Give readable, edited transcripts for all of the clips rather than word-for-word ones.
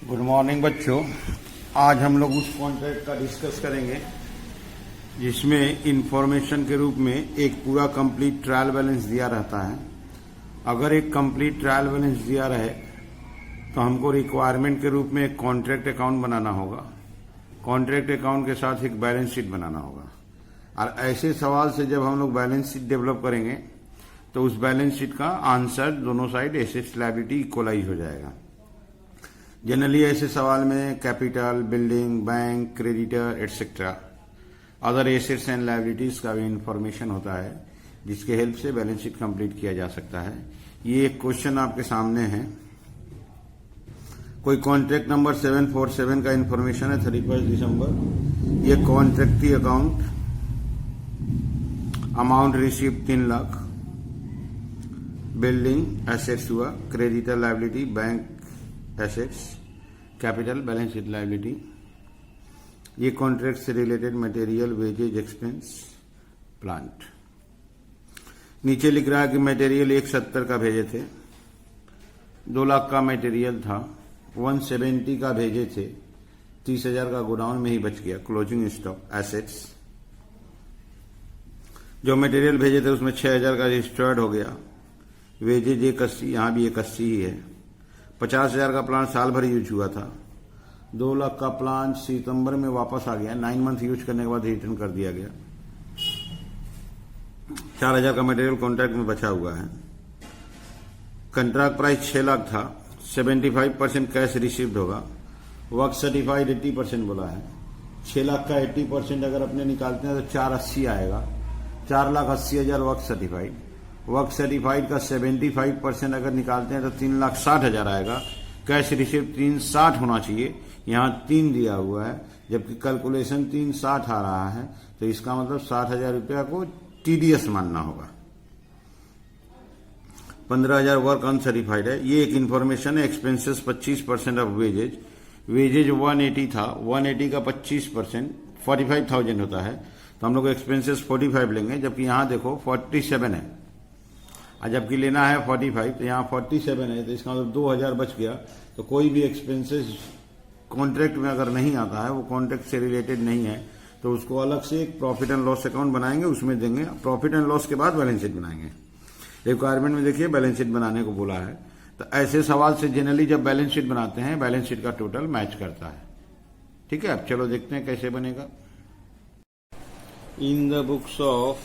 Good morning बच्चों। आज हम लोग उस कॉन्ट्रैक्ट का डिस्कस करेंगे जिसमें इंफॉर्मेशन के रूप में एक पूरा कंप्लीट ट्रायल बैलेंस दिया रहता है। अगर एक कंप्लीट ट्रायल बैलेंस दिया रहे तो हमको रिक्वायरमेंट के रूप में एक कॉन्ट्रैक्ट अकाउंट बनाना होगा। कॉन्ट्रैक्ट अकाउंट के साथ एक बैलेंस शीट बनाना होगा। और ऐसे सवाल से जब हम लोग बैलेंस शीट डेवलप करेंगे तो उस बैलेंस शीट का आंसर दोनों साइड एसेट्स लायबिलिटी इक्वलाइज हो जाएगा। जनरली ऐसे सवाल में capital, building, bank, creditor etcetera other assets and liabilities का भी इंफॉर्मेशन होता है जिसके हेल्प से बैलेंस शीट कंप्लीट किया जा सकता है। ये एक क्वेश्चन आपके सामने है। कोई कॉन्ट्रैक्ट नंबर 747 का इंफॉर्मेशन है 31 दिसंबर। ये contractee account, amount receive 3 lakh, building assets हुआ, creditor liability, bank assets, capital, balance sheet liability. ये कॉन्ट्रैक्ट से related material, wages, expense, plant. नीचे लिख रहा है कि मटेरियल 170 का भेजे थे, 2 लाख का मटेरियल था, 170 का भेजे थे, 30,000 का गोडाउन में ही बच गया। क्लोजिंग स्टॉक एसेट्स, जो मटेरियल भेजे थे उसमें 6,000 का डिस्ट्रॉयड हो गया। वेजेज 81, यहां भी 81 ही है। 50,000 का प्लांट साल भर यूज हुआ था। 2 लाख का प्लांट सितंबर में वापस आ गया, 9 मंथ यूज करने के बाद रिटर्न कर दिया गया। 4,000 का मटेरियल कॉन्ट्रैक्ट में बचा हुआ है। कंट्रैक्ट प्राइस 6 लाख था, 75% कैश रिसीव्ड होगा। वर्क सर्टिफाइड 80% बोला है। 6 लाख का 80% अगर अपने निकालते हैं तो 480 आएगा। 4,80,000 वर्क सर्टिफाइड। वर्क सर्टिफाइड का 75% अगर निकालते हैं तो 3,60,000 आएगा। कैश रिसीव 360 होना चाहिए, यहाँ 3 दिया हुआ है, जबकि कैलकुलेशन 360 आ रहा है, तो इसका मतलब 60,000 रुपया को टीडीएस मानना होगा। 15,000 वर्क अनसर्टिफाइड है। ये एक इन्फॉर्मेशन है। Expenses 25% of wages. वेजेज 180 था, 180 का 25% 45,000 होता है, तो हम लोग एक्सपेंसेस 45 लेंगे, जबकि यहाँ देखो 47 है, और जबकि लेना है 45, तो यहाँ 47 है, तो इसका मतलब 2,000 बच गया। तो कोई भी एक्सपेंसेस कॉन्ट्रैक्ट में अगर नहीं आता है, वो कॉन्ट्रैक्ट से रिलेटेड नहीं है, तो उसको अलग से एक प्रॉफिट एंड लॉस अकाउंट बनाएंगे, उसमें देंगे। प्रॉफिट एंड लॉस के बाद बैलेंस शीट बनाएंगे। रिक्वायरमेंट में देखिए बैलेंस शीट बनाने को बोला है। तो ऐसे सवाल से जनरली जब बैलेंस शीट बनाते हैं, बैलेंस शीट का टोटल मैच करता है। ठीक है, अब चलो देखते हैं कैसे बनेगा। In the books of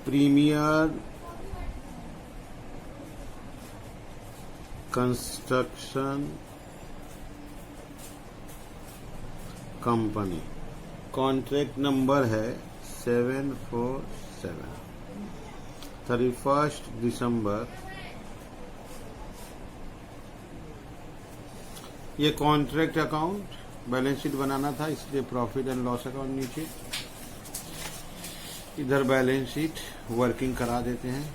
premier construction company, contract number है 747, 31 दिसंबर। ये कॉन्ट्रैक्ट अकाउंट बैलेंस शीट बनाना था, इसलिए प्रॉफिट एंड लॉस अकाउंट नीचे, इधर बैलेंस शीट वर्किंग करा देते हैं।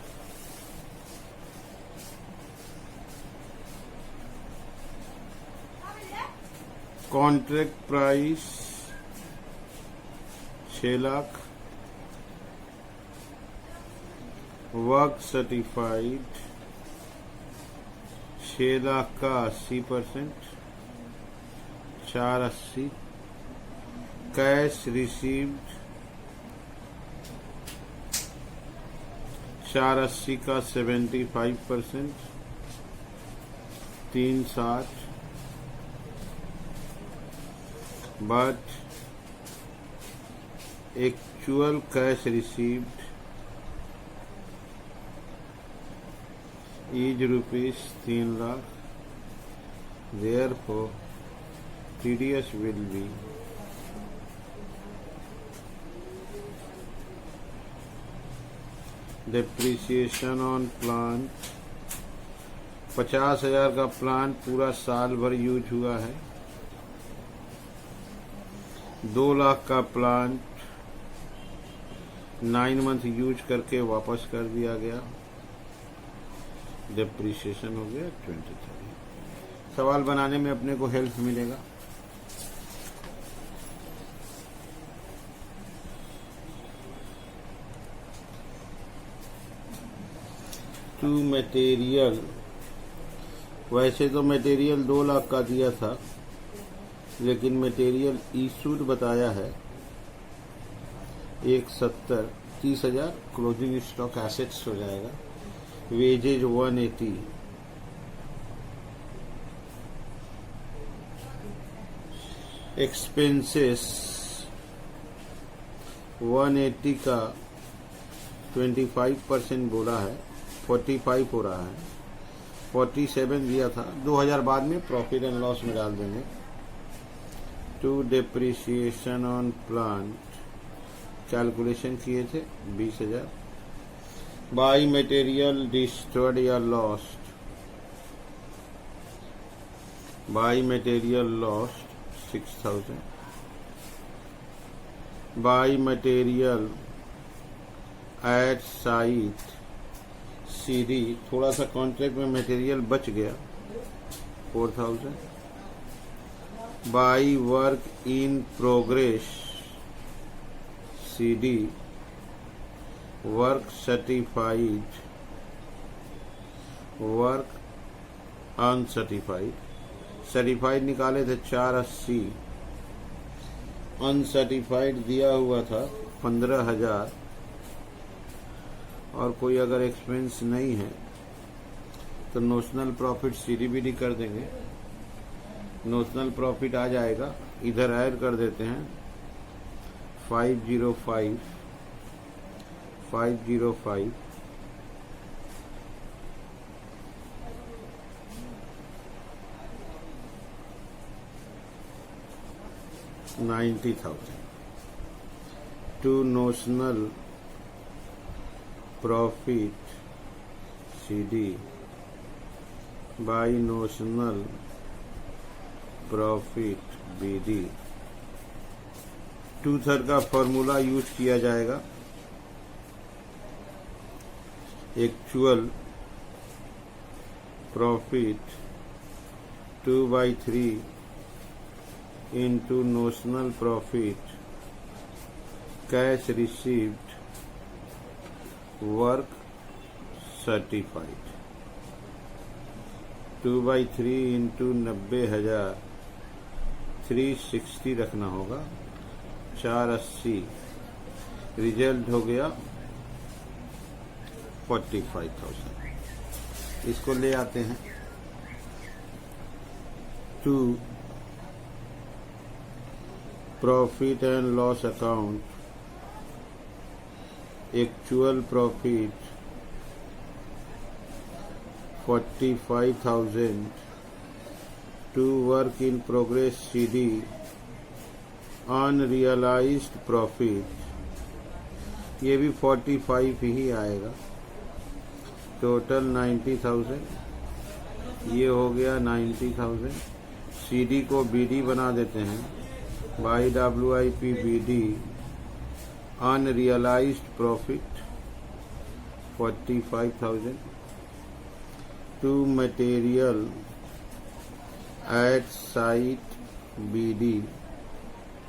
Contract price 6 lakh, work certified 6 lakh का 80%, 480, कैश रिसीव्ड 480 का 75%, 360, but actual cash received is rupees 3 lakh. Therefore, TDS will be depreciation on plant। 50,000 का प्लांट पूरा साल भर यूज हुआ है। 2 लाख का प्लांट 9 मंथ यूज करके वापस कर दिया गया। डेप्रिसिएशन हो गया 23। सवाल बनाने में अपने को हेल्प मिलेगा। to material वैसे तो मटेरियल 2 लाख का दिया था, लेकिन मटेरियल इशूड बताया है 170, 30,000 क्लोजिंग स्टॉक एसेट्स हो जाएगा। वेजेज 180, एक्सपेंसेस 180 का 25% बोला है, 45 हो रहा है, 47 दिया था। 2,000 बाद में प्रॉफिट एंड लॉस में डाल देंगे। To depreciation on plant calculation किए थे 20,000। बाई मटेरियल डिस्ट्रॉयड या lost, by material lost 6,000। By material at site CD, थोड़ा सा कॉन्ट्रैक्ट में मटेरियल बच गया 4,000। By work in progress CD, work certified, work uncertified. Certified निकाले थे 480, अनसर्टिफाइड दिया हुआ था 15,000। और कोई अगर एक्सपेंस नहीं है तो नोशनल प्रॉफिट सीडीबीडी कर देंगे, नोशनल प्रॉफिट आ जाएगा। इधर ऐड कर देते हैं 505 90,000 to notional profit CD by notional profit BD। 2/3 का फॉर्मूला यूज किया जाएगा। Actual profit 2/3 into notional profit cash received work certified। 2/3 into 90,000 360 रखना होगा। 480 रिजल्ट हो गया 45,000। इसको ले आते हैं to profit and loss account. Actual profit 45,000 to work in progress CD. Unrealised profit ये भी 45 ही आएगा। टोटल 90,000, ये हो गया 90,000। सीडी को बीडी बना देते हैं, by WIP BD। Unrealised profit 45,000 to material at site BD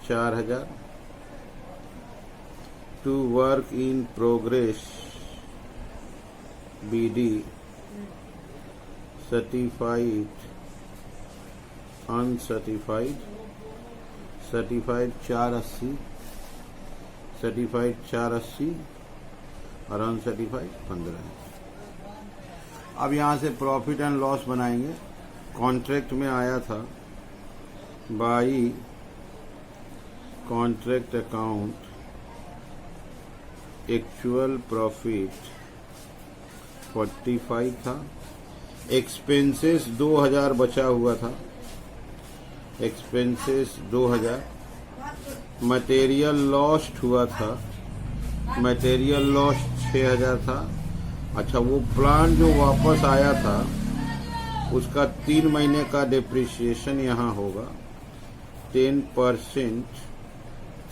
4,000 to work in progress BD certified uncertified. Certified 480, certified 480 और अनसर्टिफाइड 15। अब यहाँ से प्रॉफिट एंड लॉस बनाएंगे। कॉन्ट्रैक्ट में आया था by contract account actual profit 45 था। एक्सपेंसेस 2,000 बचा हुआ था, एक्सपेंसेस 2,000। मटेरियल लॉस्ट हुआ था, मटेरियल लॉस्ट 6,000 था। अच्छा, वो प्लान जो वापस आया था उसका 3 महीने का डिप्रिसिएशन यहाँ होगा 10%।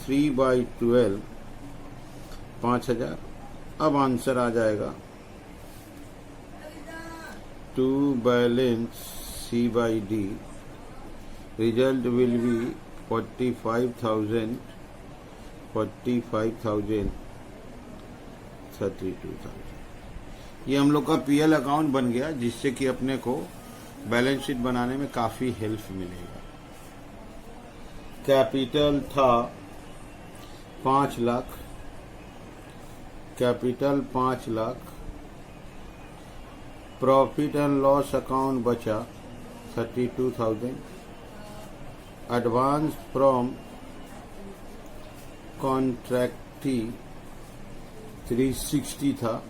3/12 5,000। अब आंसर आ जाएगा to balance C/D। Result will be 45,000, 32,000। ये हम लोग का PL अकाउंट बन गया, जिससे कि अपने को बैलेंस शीट बनाने में काफ़ी हेल्प मिलेगा। कैपिटल था 5 lakh, capital 5 lakh, profit and loss account बचा 32,000, एडवांस फ्रॉम कॉन्ट्रैक्टी 360 था,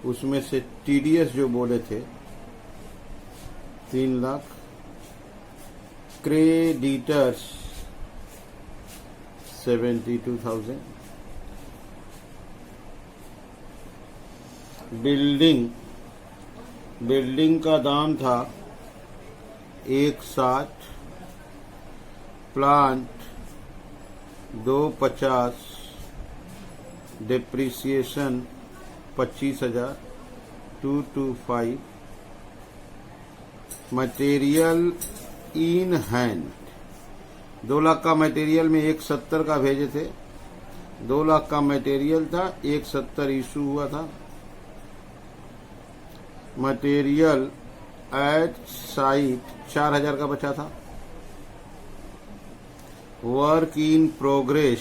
उसमें से टीडीएस जो बोले थे 3 लाख, क्रेडिटर्स 72,000, बिल्डिंग का दाम था 1,60, plant 250, depreciation 25,000 225, material in hand 2 lakh का मटेरियल में 170 का भेजे थे, 2 लाख का मटेरियल था, 170 इशू हुआ था। मटेरियल एट साइट 4,000 का बचा था। Work in progress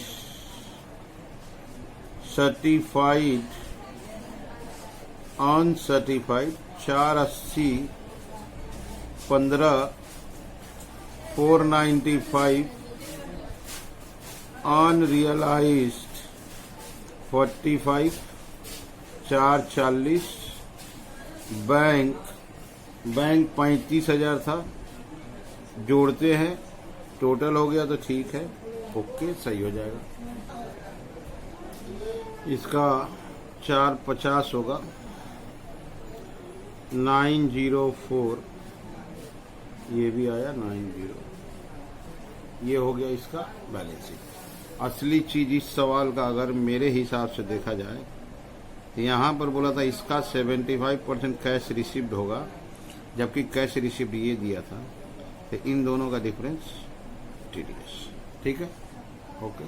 certified uncertified 480, 15 495, unrealised 45, 440, bank 35,000 था, जोड़ते हैं टोटल हो गया तो ठीक है, ओके सही हो जाएगा। इसका 450 होगा, 904, ये भी आया 90, ये हो गया इसका बैलेंस शीट। असली चीज इस सवाल का अगर मेरे हिसाब से देखा जाए, यहाँ पर बोला था इसका 75% कैश रिसीव्ड होगा, जबकि कैश रिसीव्ड ये दिया था, तो इन दोनों का डिफरेंस टीडीएस। ठीक है, ओके।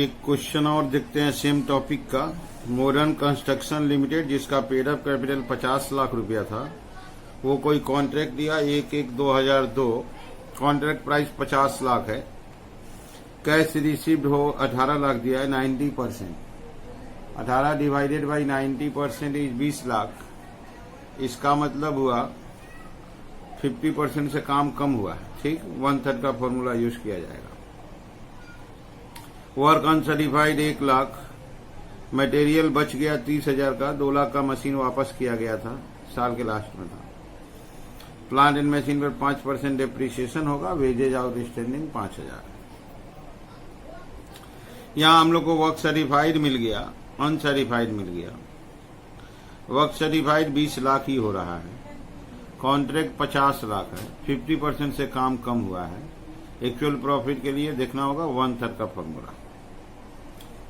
एक क्वेश्चन और देखते हैं सेम टॉपिक का। मॉडर्न कंस्ट्रक्शन लिमिटेड, जिसका पेड अप कैपिटल 50 लाख रुपया था, वो कोई कॉन्ट्रैक्ट दिया 1/1/2002, कॉन्ट्रैक्ट प्राइस 50 लाख है, कैश रिसीव्ड हो 18 लाख दिया है, 90%, 18 डिवाइडेड बाई 90% इज 20 लाख। इसका मतलब हुआ 50% से काम कम हुआ है, ठीक, 1/3 का फॉर्मूला यूज किया जाएगा। वर्क अनसर्टिफाइड 1 लाख, मटेरियल बच गया 30,000 का, 2 लाख का मशीन वापस किया गया था, साल के लास्ट में था। प्लांट एंड मशीन पर 5% डिप्रिसिएशन होगा, वेजेज आउटस्टैंडिंग 5,000। यहां हम लोग को वर्क सर्टिफाइड मिल गया, अनसर्टिफाइड मिल गया। वर्क सर्टिफाइड 20 लाख ही हो रहा है, कॉन्ट्रैक्ट 50 लाख है, 50% से काम कम हुआ है। एक्चुअल प्रॉफिट के लिए देखना होगा 1/3 का फॉर्मूला।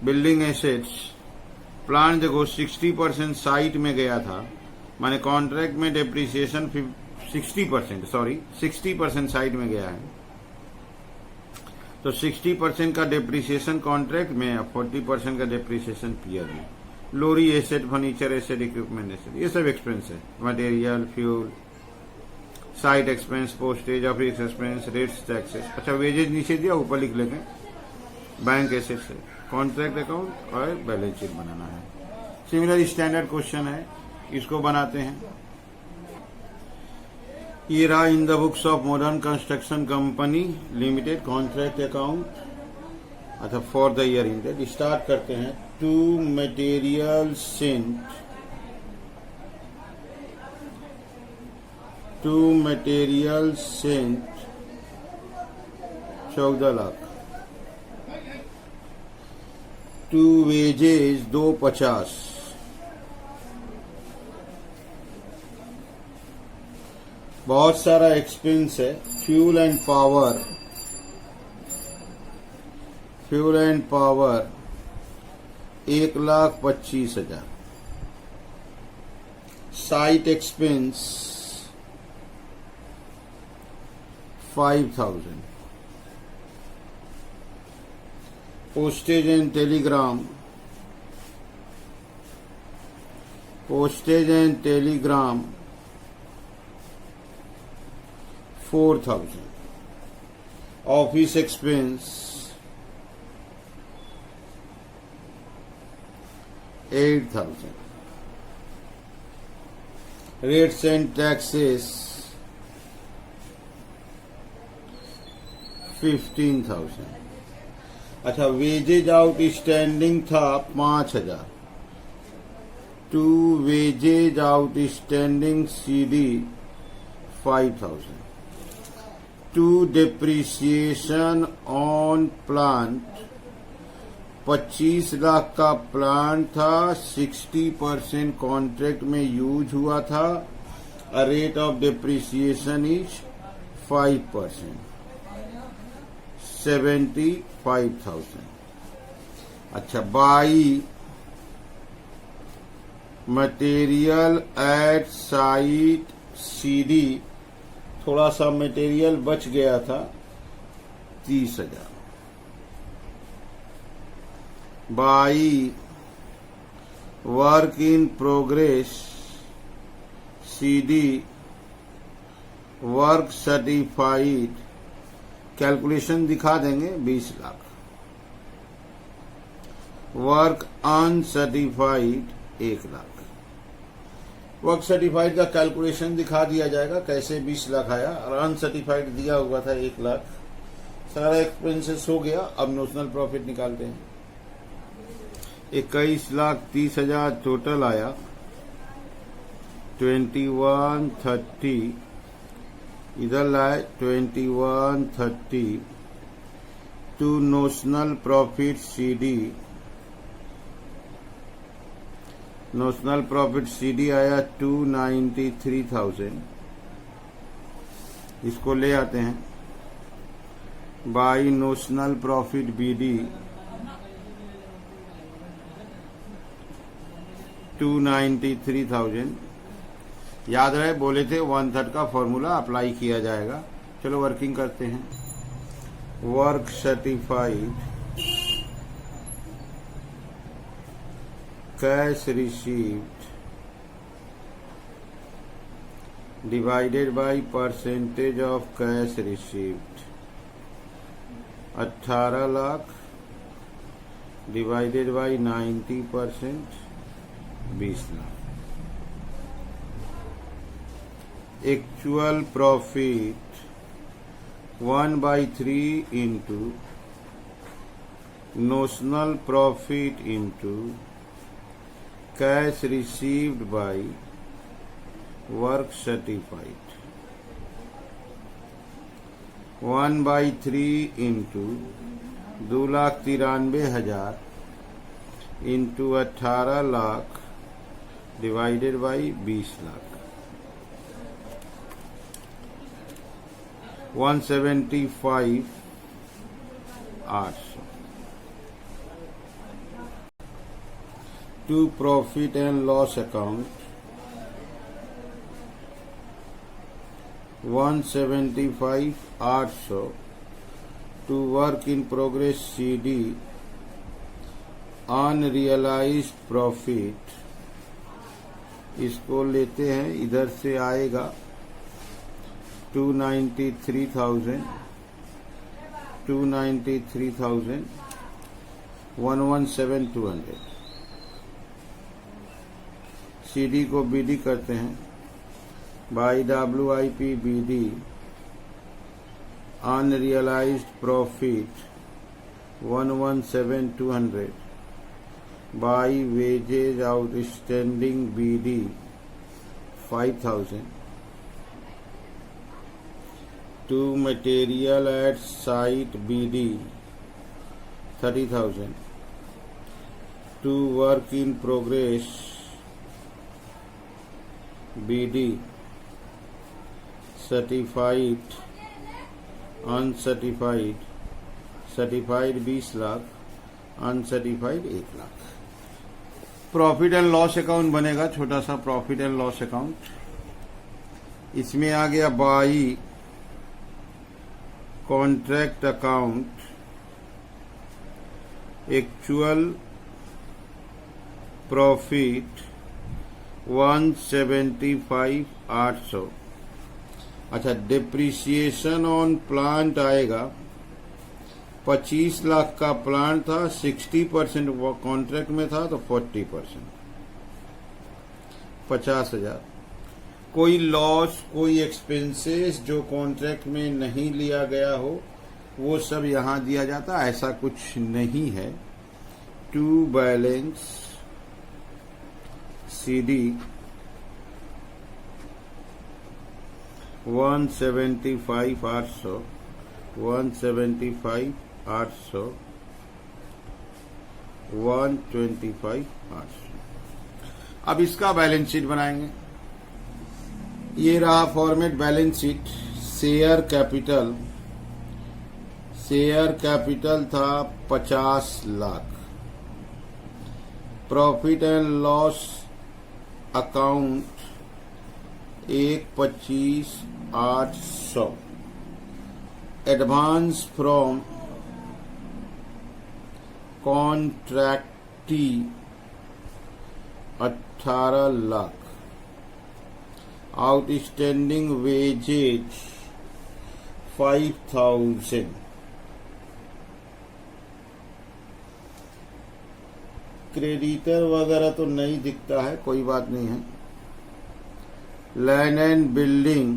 बिल्डिंग एसेट्स, प्लांट देखो 60% साइट में गया था, माने कॉन्ट्रैक्ट में डिप्रिसिएशन 60% साइट में गया है, तो 60% का डिप्रिसिएशन कॉन्ट्रैक्ट में, 40% का डिप्रिसिएशन पीयर में। Lorry asset, furniture asset, equipment asset, ये सब एक्सपेंस है, material, fuel, site expense, postage, office expense, rates, taxes. अच्छा, वेजेज नीचे दिया, ऊपर लिख लेते हैं। बैंक एसेट्स है, कॉन्ट्रैक्ट अकाउंट और बैलेंस शीट बनाना है। सिमिलर स्टैंडर्ड क्वेश्चन है, इसको बनाते हैं। ये रहा in the books of modern construction company limited contract account, अच्छा for the year ended. Start करते हैं। To material sent, 14 lakh. To wages 250, बहुत सारा एक्सपेंस है। Fuel and power 1,25,000। Site expense 5,000। Postage and telegram 4,000. Office expense 8,000. Rates and taxes 15,000. अच्छा, wages outstanding था 5,000. To wages outstanding CD 5,000. To depreciation on plant 25 lakh का plant था, 60% contract में use हुआ था. A rate of depreciation is 5%, 75,000. अच्छा, by material at site CD, थोड़ा सा मटेरियल बच गया था, 30,000. By work in progress CD work certified, calculation दिखा देंगे, 20 lakh. Work uncertified 1 lakh. Work certified का कैलकुलेशन दिखा दिया जाएगा कैसे 20 लाख आया, और अनसर्टिफाइड दिया हुआ था 1 लाख. सारा एक्सपेंसेस हो गया. अब नोशनल प्रॉफिट निकालते हैं. 21,30,000 टोटल आया. 2130 इधर लाए, 2130 to notional profit CD. Notional profit CD आया 293,000. इसको ले आते हैं. By notional profit BD 293,000. याद रहे, बोले थे 1/3 का फॉर्मूला अप्लाई किया जाएगा. चलो वर्किंग करते हैं. Work certified cash received divided by percentage of cash received. 18 lakh divided by 90%, 20 lakh. Actual profit 1/3 into notional profit into cash received by work certified. 1/3 into 2,93,000 into 18 lakh divided by 20 lakh. 175,800. To profit and loss account 175,800. To work in progress CD unrealized profit, इसको लेते हैं, इधर से आएगा 293,000, 117,200. CD को BD करते हैं. By WIP BD unrealised profit 117,200 by wages outstanding BD 5,000. To material at site BD 30,000. To work in progress BD certified uncertified, certified 20 lakh, uncertified 1 lakh. Profit and loss account बनेगा, छोटा सा प्रॉफिट एंड लॉस अकाउंट. इसमें आ गया by contract account actual profit 175,800 अच्छा, depreciation on plant आएगा, 25 लाख का plant था, 60% वो कॉन्ट्रैक्ट में था तो 40%, 50,000। कोई लॉस, कोई एक्सपेंसेस जो कॉन्ट्रैक्ट में नहीं लिया गया हो वो सब यहां दिया जाता, ऐसा कुछ नहीं है। To balance CD 175 800, 175 800, 125 800। अब इसका बैलेंस शीट बनाएंगे। ये रहा format balance sheet. Share capital था 50 lakh. Profit and loss account 125,800। Advance from contractee 18 lakh. Outstanding wages 5,000। Creditor वगैरह तो नहीं दिखता है, कोई बात नहीं है। Land and building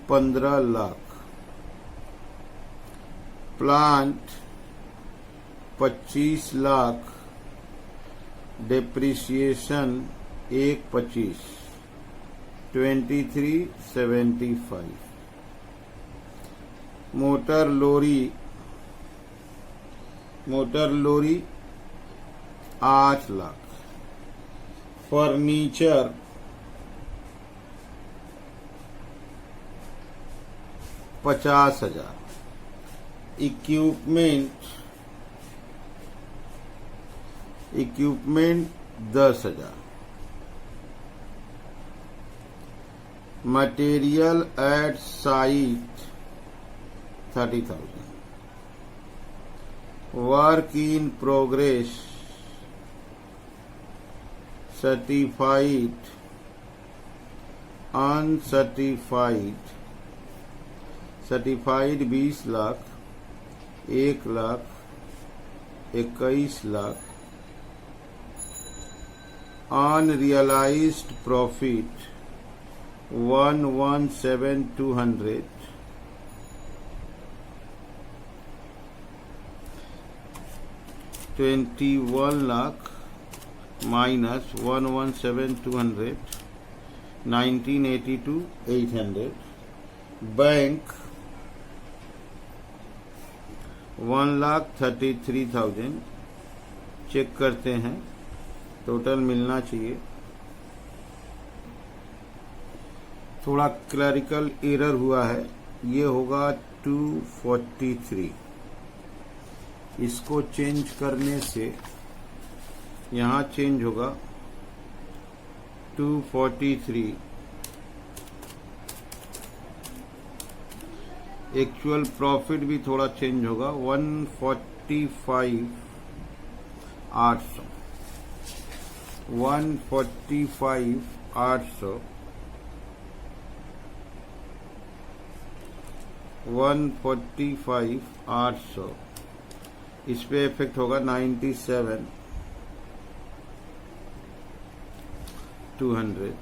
15 lakh. Plant 25 lakh. Depreciation 125, 2375। Motor lorry 8 lakh. Furniture 50,000। Equipment 10,000। Material at site 30,000। Work in progress certified certified 20 lakh. 1,21 lakh. Unrealised profit 117,200। $21 lakh minus 117,200, 1982,800। Bank 1,33,000। Check करते हैं, टोटल मिलना चाहिए। थोड़ा क्लरिकल एरर हुआ है, ये होगा 243। इसको चेंज करने से यहां चेंज होगा 243। एक्चुअल प्रॉफिट भी थोड़ा चेंज होगा 145,800। 145,800। 145,800। इस पे इफेक्ट होगा 97,200।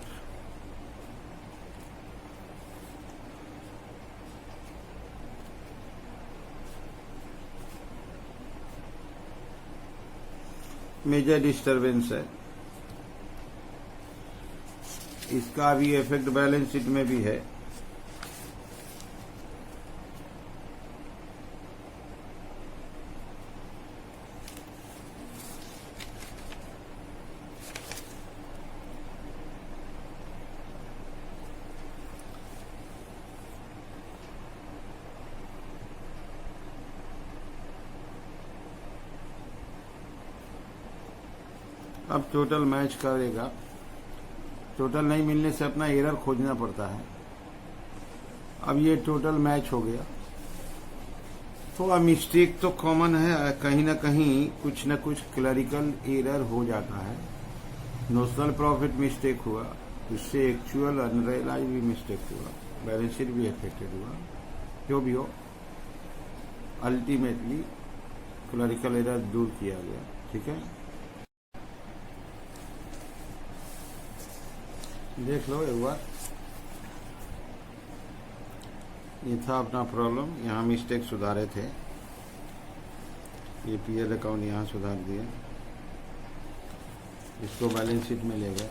मेजर डिस्टरबेंस है, इसका भी इफेक्ट बैलेंस शीट में भी है। अब टोटल मैच करेगा। टोटल नहीं मिलने से अपना एरर खोजना पड़ता है। अब ये टोटल मैच हो गया। थोड़ा मिस्टेक तो कॉमन है, कहीं ना कहीं कुछ न कुछ क्लरिकल एरर हो जाता है। नोशनल प्रॉफिट मिस्टेक हुआ, उससे एक्चुअल अनरियलाइज भी मिस्टेक हुआ, बैलेंस शीट भी अफेक्टेड हुआ। जो भी हो, अल्टीमेटली क्लरिकल एरर दूर किया गया। ठीक है, देख लो एक बार। ये था अपना प्रॉब्लम, यहाँ मिस्टेक सुधारे थे। ये पीएल अकाउंट यहाँ सुधार दिया, इसको बैलेंस शीट में ले गए,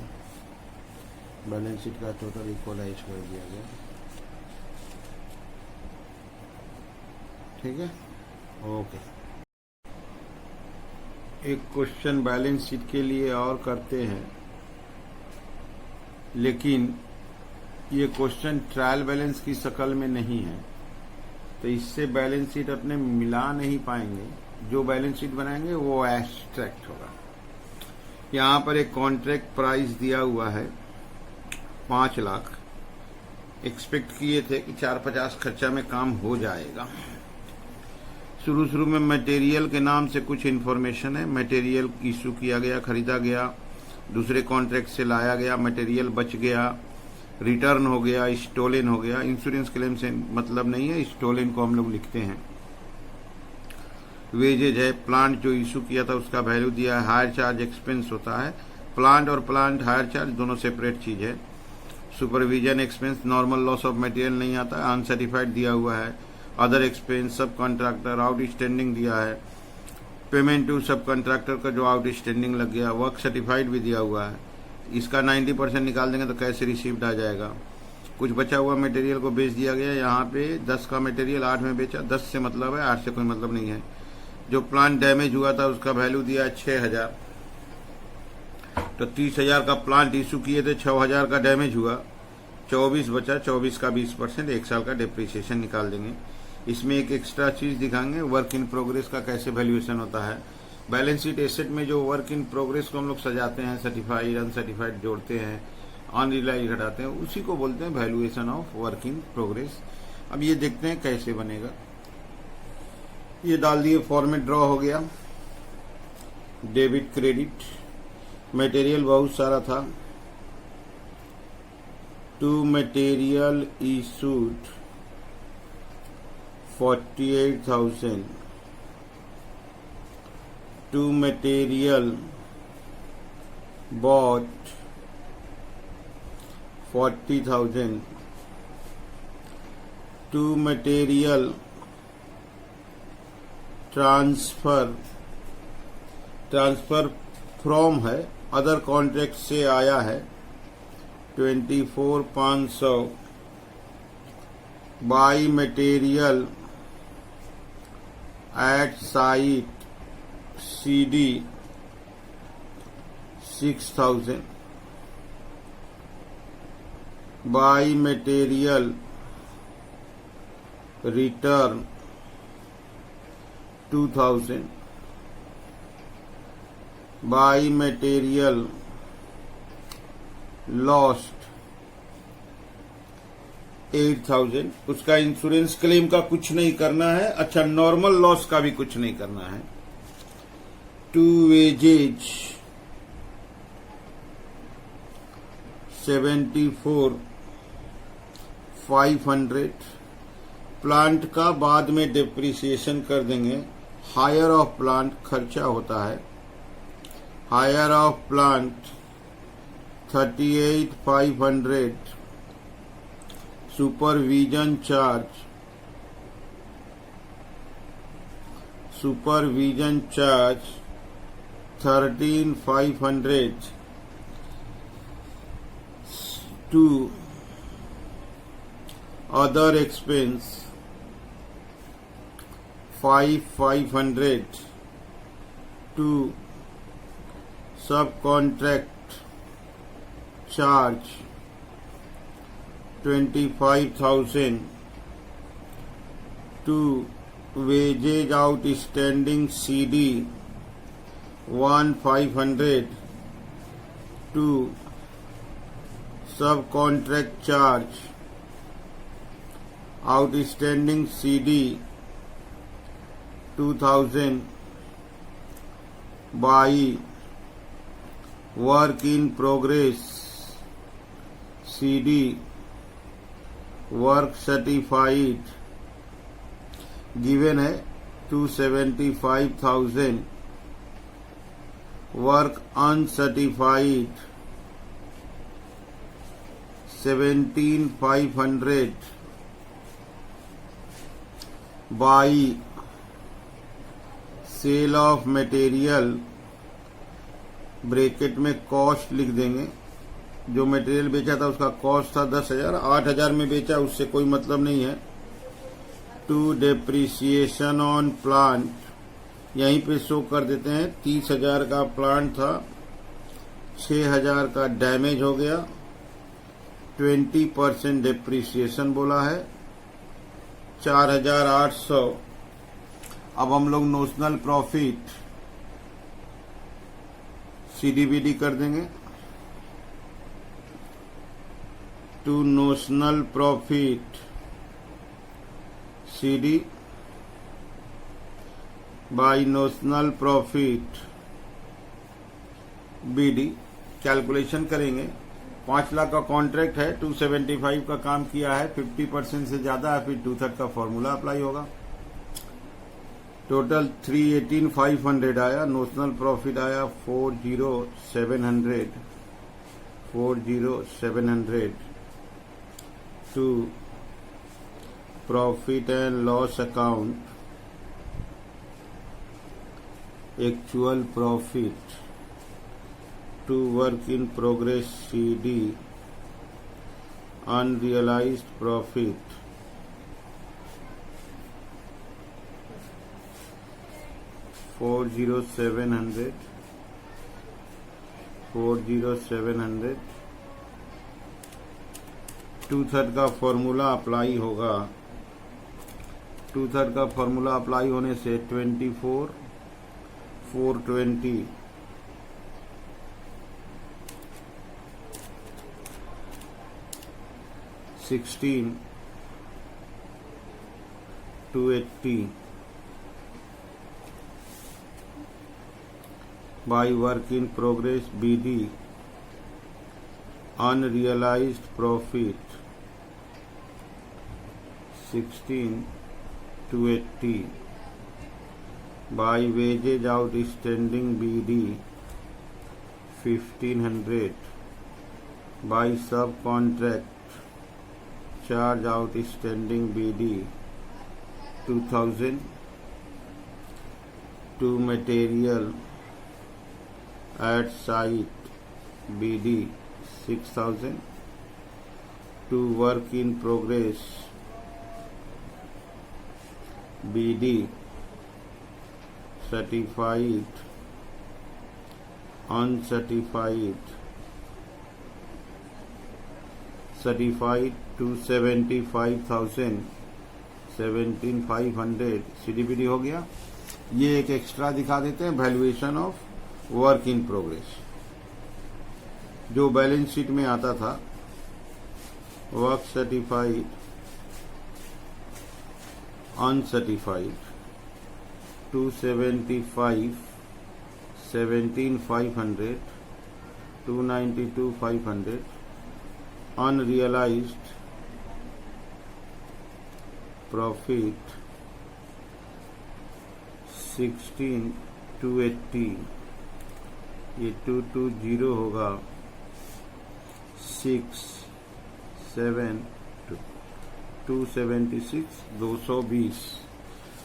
बैलेंस शीट का टोटल इक्वलाइज कर दिया गया। ठीक है, ओके। एक क्वेश्चन बैलेंस शीट के लिए और करते हैं, लेकिन ये क्वेश्चन ट्रायल बैलेंस की शक्ल में नहीं है, तो इससे बैलेंस शीट अपने मिला नहीं पाएंगे। जो बैलेंस शीट बनाएंगे वो एब्स्ट्रैक्ट होगा। यहाँ पर एक कॉन्ट्रैक्ट प्राइस दिया हुआ है 5 लाख। एक्सपेक्ट किए थे कि 450 खर्चा में काम हो जाएगा। शुरू में मटेरियल के नाम से कुछ इन्फॉर्मेशन है। मटेरियल इशू किया गया, खरीदा गया, दूसरे कॉन्ट्रैक्ट से लाया गया, मटेरियल बच गया, रिटर्न हो गया, स्टोलन हो गया। इंश्योरेंस क्लेम से मतलब नहीं है, स्टोलन को हम लोग लिखते हैं। वेजेज है, प्लांट जो इशू किया था उसका वैल्यू दिया है। हायर चार्ज एक्सपेंस होता है, प्लांट और प्लांट हायर चार्ज दोनों सेपरेट चीज है। Supervision expense, normal loss of material नहीं आता है, अनसर्टिफाइड दिया हुआ है। अदर एक्सपेंस, सब कॉन्ट्रैक्टर आउटस्टैंडिंग दिया है। पेमेंट टू सब कॉन्ट्रैक्टर का जो आउटस्टैंडिंग लग गया, वर्क सर्टिफाइड भी दिया हुआ है। इसका 90% निकाल देंगे तो कैसे रिसीव्ड आ जाएगा। कुछ बचा हुआ मटेरियल को बेच दिया गया। यहाँ पे 10 का मटेरियल 8 में बेचा, 10 से मतलब है, 8 से कोई मतलब नहीं है। जो प्लांट डैमेज हुआ था उसका वैल्यू दिया है 6000, तो 30,000 का प्लांट इशू किए थे, 6000 का डैमेज हुआ, 24 बचा, 24 का 20%, 1 साल का डिप्रिसिएशन निकाल देंगे। इसमें एक एक्स्ट्रा चीज दिखाएंगे, वर्क इन प्रोग्रेस का कैसे वैल्यूएशन होता है। बैलेंस शीट एसेट में जो वर्क इन प्रोग्रेस को हम लोग सजाते हैं, सर्टिफाइड अनसर्टिफाइड जोड़ते हैं, अनरिलाइज घटाते हैं, उसी को बोलते हैं valuation of work in progress. अब ये देखते हैं कैसे बनेगा। ये डाल दिए, फॉर्मेट ड्रॉ हो गया, डेबिट क्रेडिट। मटेरियल बहुत सारा था। To material issued 48,000, to material bought 40,000, to material transfer from है, अदर कॉन्ट्रैक्ट से आया है 24,500। By material at site CD 6,000। By material return 2,000। By material lost 8,000। उसका इंश्योरेंस क्लेम का कुछ नहीं करना है। अच्छा, नॉर्मल लॉस का भी कुछ नहीं करना है। To wages 74,500। प्लांट का बाद में डिप्रिसिएशन कर देंगे। हायर ऑफ प्लांट खर्चा होता है। Hire of plant 38,500। Supervision charge 13,500। To other expense 5,500। To sub contract charge 25,000। To wages outstanding CD 1,500। To sub contract charge outstanding CD 2,000। By work in progress CD work certified given है 275,000, work uncertified 17,500 by sale of material, bracket में cost लिख देंगे। जो material बेचा था उसका cost था 10,000, 8,000 में बेचा, उससे कोई मतलब नहीं है। टू डेप्रिसिएशन ऑन प्लांट, यहीं पे शो कर देते हैं 30,000 का प्लांट था, 6,000 का डैमेज हो गया, 20% डेप्रिसिएशन बोला है, 4,800। अब हम लोग नोशनल प्रॉफिट CDBD कर देंगे। To notional profit CD by notional profit BD calculation करेंगे। 5 लाख का कॉन्ट्रैक्ट है, 275 का काम किया है, 50% से ज्यादा है, फिर 2/3 का फॉर्मूला अप्लाई होगा। टोटल 318,500 आया, नोशनल प्रॉफिट आया 40,700 to profit and loss account, actual profit to work in progress CD, unrealised profit $40,700 2/3 का फॉर्मूला अप्लाई होगा। 2/3 का फॉर्मूला अप्लाई होने से 24,420 16,280 by work in progress BD, unrealized profit 16,280 by wages outstanding BD 1,500 by subcontract charge outstanding BD 2,000 to material at site BD 6,000 to work in progress BD certified, uncertified, certified 275,000, 17,500 CDBD हो गया। ये एक extra दिखा देते हैं, valuation of work in progress, जो balance sheet में आता था। Work certified, uncertified 275, 17,500, 292,500, unrealised profit 16,280, ये 220 होगा, 6, 7, 276, 220।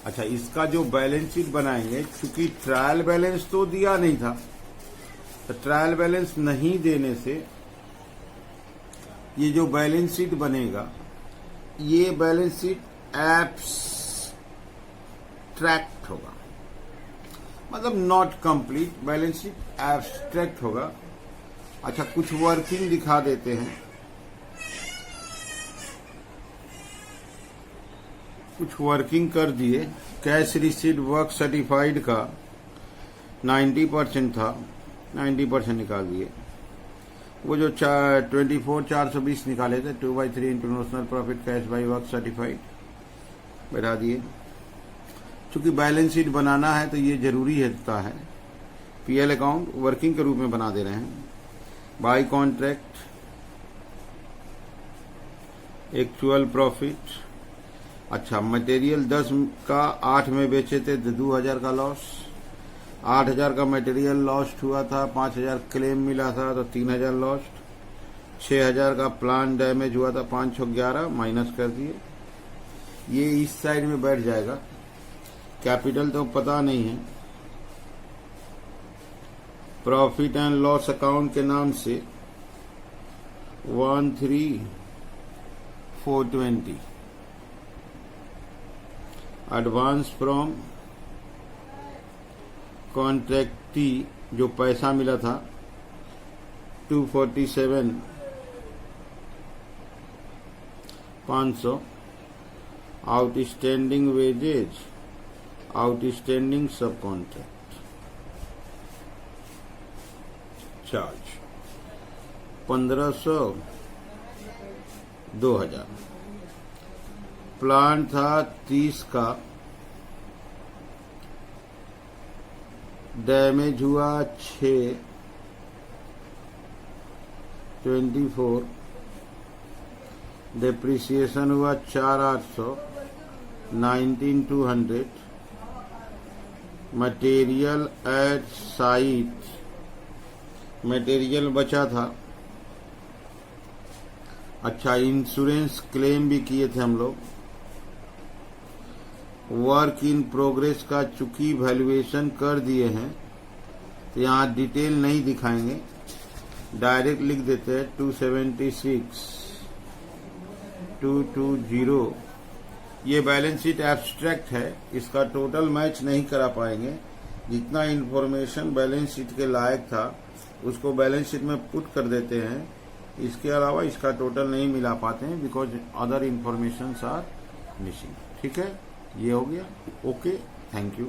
अच्छा, इसका जो बैलेंस शीट बनाएंगे, क्योंकि ट्रायल बैलेंस तो दिया नहीं था, तो ट्रायल बैलेंस नहीं देने से ये जो बैलेंस शीट बनेगा, ये बैलेंस शीट एब्स्ट्रैक्ट होगा, मतलब not complete balance sheet, abstract होगा। अच्छा, कुछ वर्किंग दिखा देते हैं। कुछ वर्किंग कर दिए। कैश रिसीट वर्क सर्टिफाइड का 90% था, 90% निकाल दिए। वो जो 24,420 निकाले थे, 2/3 international profit cash by work certified बैठा दिए। चूंकि बैलेंस शीट बनाना है तो ये जरूरी होता है, PL अकाउंट वर्किंग के रूप में बना दे रहे हैं। By contract actual profit. अच्छा, मटेरियल 10 का 8 में बेचे थे तो 2000 का लॉस। 8000 का मटेरियल लॉस्ट हुआ था, 5000 क्लेम मिला था तो 3000 लॉस्ट। 6000 का प्लान डैमेज हुआ था, 5 6 11 माइनस कर दिए। ये इस साइड में बैठ जाएगा। कैपिटल तो पता नहीं है। प्रॉफिट एंड लॉस अकाउंट के नाम से 13,420। एडवांस फ्रॉम कॉन्ट्रैक्टी जो पैसा मिला था 247,500। आउटस्टैंडिंग वेजेज, आउटस्टैंडिंग सब कॉन्ट्रैक्ट चार्ज 1500, 2000। प्लान था 30 का, डैमेज हुआ 6, 24। डेप्रिसिएशन हुआ 4,800, 19,200। मटेरियल एट साइट, मटेरियल बचा था। अच्छा, इंश्योरेंस क्लेम भी किए थे हम लोग। वर्क इन प्रोग्रेस का चूंकि वैल्यूएशन कर दिए हैं तो यहाँ डिटेल नहीं दिखाएंगे, डायरेक्ट लिख देते हैं 276,220। ये बैलेंस शीट एब्स्ट्रैक्ट है, इसका टोटल मैच नहीं करा पाएंगे। जितना इंफॉर्मेशन बैलेंस शीट के लायक था उसको बैलेंस शीट में पुट कर देते हैं। इसके अलावा इसका टोटल नहीं मिला पाते हैं because other information are missing. ठीक है, ये हो गया। Okay, thank you.